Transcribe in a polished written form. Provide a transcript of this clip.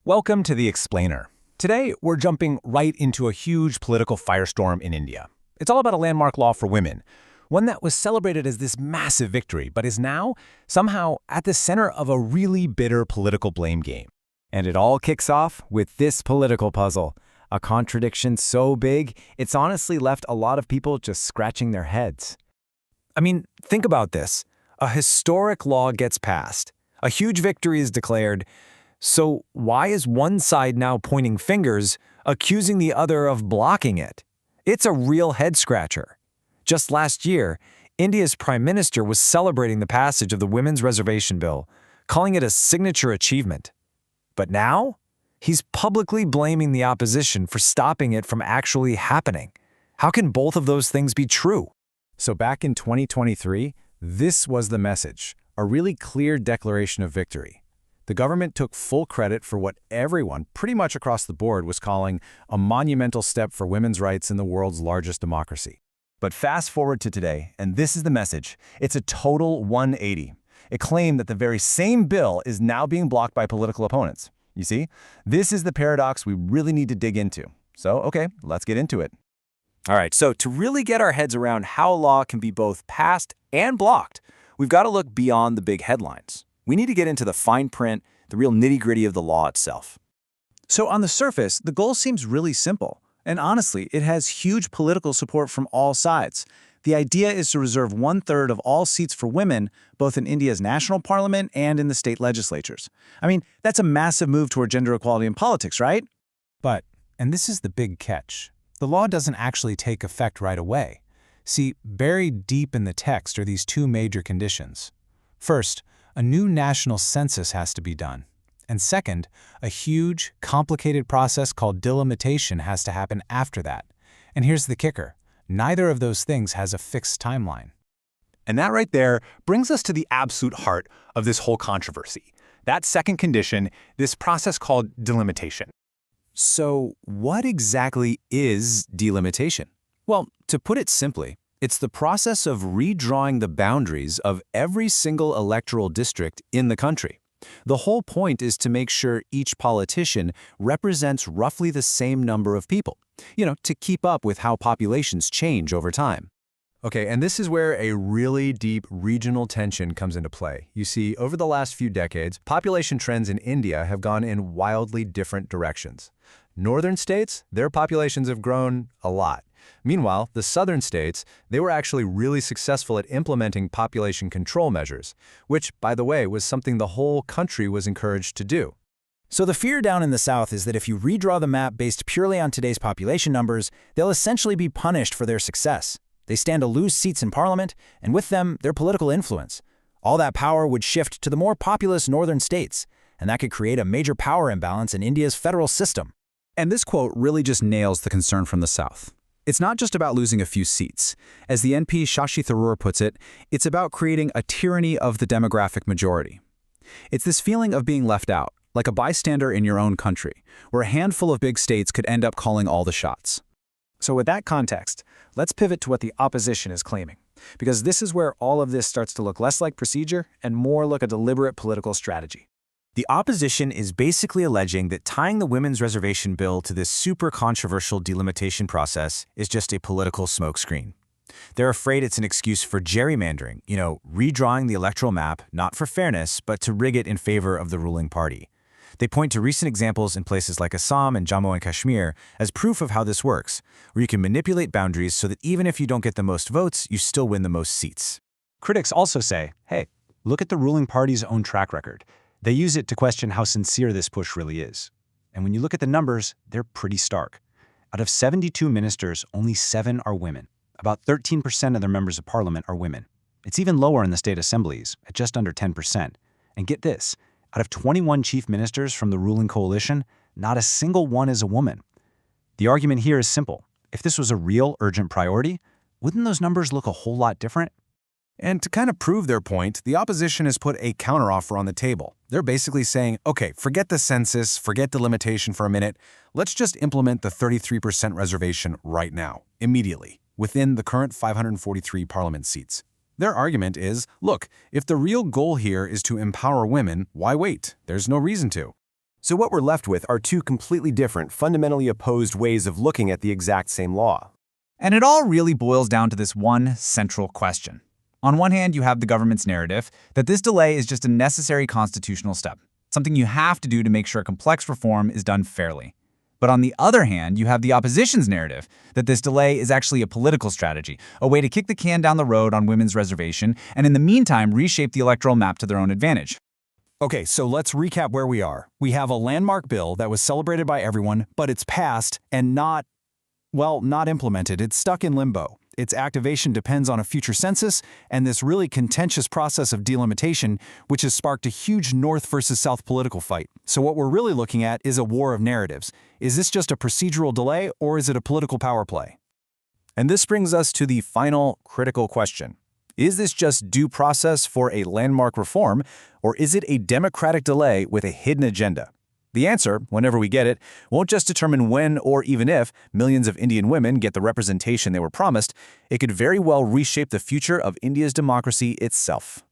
Welcome to The Explainer. Today, we're jumping right into a huge political firestorm in India. It's all about a landmark law for women, one that was celebrated as this massive victory, but is now somehow at the center of a really bitter political blame game. And it all kicks off with this political puzzle, a contradiction so big, it's honestly left a lot of people just scratching their heads. I mean, think about this. A historic law gets passed. A huge victory is declared. So why is one side now pointing fingers, accusing the other of blocking it? It's a real head-scratcher. Just last year, India's Prime Minister was celebrating the passage of the Women's Reservation Bill, calling it a signature achievement. But now, he's publicly blaming the opposition for stopping it from actually happening. How can both of those things be true? So back in 2023, this was the message, a really clear declaration of victory. The government took full credit for what everyone, pretty much across the board, was calling a monumental step for women's rights in the world's largest democracy. But fast forward to today, and this is the message. It's a total 180. It claimed that the very same bill is now being blocked by political opponents. You see, this is the paradox we really need to dig into. So, okay, let's get into it. All right, so to really get our heads around how a law can be both passed and blocked, we've got to look beyond the big headlines. We need to get into the fine print, the real nitty-gritty of the law itself. So on the surface, the goal seems really simple. And honestly, it has huge political support from all sides. The idea is to reserve 1/3 of all seats for women, both in India's national parliament and in the state legislatures. I mean, that's a massive move toward gender equality in politics, right? But, and this is the big catch, the law doesn't actually take effect right away. See, buried deep in the text are these two major conditions. First, a new national census has to be done. And second, a huge, complicated process called delimitation has to happen after that. And here's the kicker. Neither of those things has a fixed timeline. And that right there brings us to the absolute heart of this whole controversy. That second condition, this process called delimitation. So what exactly is delimitation? Well, to put it simply, it's the process of redrawing the boundaries of every single electoral district in the country. The whole point is to make sure each politician represents roughly the same number of people, to keep up with how populations change over time. Okay, and this is where a really deep regional tension comes into play. You see, over the last few decades, population trends in India have gone in wildly different directions. Northern states, their populations have grown a lot. Meanwhile, the southern states, they were actually really successful at implementing population control measures, which, by the way, was something the whole country was encouraged to do. So the fear down in the South is that if you redraw the map based purely on today's population numbers, they'll essentially be punished for their success. They stand to lose seats in parliament, and with them, their political influence. All that power would shift to the more populous northern states, and that could create a major power imbalance in India's federal system. And this quote really just nails the concern from the South. It's not just about losing a few seats. As the NP Shashi Tharoor puts it, it's about creating a tyranny of the demographic majority. It's this feeling of being left out, like a bystander in your own country, where a handful of big states could end up calling all the shots. So with that context, let's pivot to what the opposition is claiming, because this is where all of this starts to look less like procedure and more like a deliberate political strategy. The opposition is basically alleging that tying the Women's Reservation Bill to this super controversial delimitation process is just a political smokescreen. They're afraid it's an excuse for gerrymandering, redrawing the electoral map, not for fairness, but to rig it in favor of the ruling party. They point to recent examples in places like Assam and Jammu and Kashmir as proof of how this works, where you can manipulate boundaries so that even if you don't get the most votes, you still win the most seats. Critics also say, hey, look at the ruling party's own track record. They use it to question how sincere this push really is. And when you look at the numbers, they're pretty stark. Out of 72 ministers, only 7 are women. About 13% of their members of parliament are women. It's even lower in the state assemblies, at just under 10%. And get this, out of 21 chief ministers from the ruling coalition, not a single one is a woman. The argument here is simple. If this was a real urgent priority, wouldn't those numbers look a whole lot different? And to kind of prove their point, the opposition has put a counteroffer on the table. They're basically saying, okay, forget the census, forget the limitation for a minute. Let's just implement the 33% reservation right now, immediately, within the current 543 parliament seats. Their argument is, look, if the real goal here is to empower women, why wait? There's no reason to. So what we're left with are two completely different, fundamentally opposed ways of looking at the exact same law. And it all really boils down to this one central question. On one hand, you have the government's narrative that this delay is just a necessary constitutional step, something you have to do to make sure complex reform is done fairly. But on the other hand, you have the opposition's narrative that this delay is actually a political strategy, a way to kick the can down the road on women's reservation and in the meantime reshape the electoral map to their own advantage. Okay, so let's recap where we are. We have a landmark bill that was celebrated by everyone, but it's passed and not implemented. It's stuck in limbo. Its activation depends on a future census and this really contentious process of delimitation, which has sparked a huge North versus South political fight. So what we're really looking at is a war of narratives. Is this just a procedural delay or is it a political power play? And this brings us to the final critical question. Is this just due process for a landmark reform, or is it a democratic delay with a hidden agenda? The answer, whenever we get it, won't just determine when or even if millions of Indian women get the representation they were promised. It could very well reshape the future of India's democracy itself.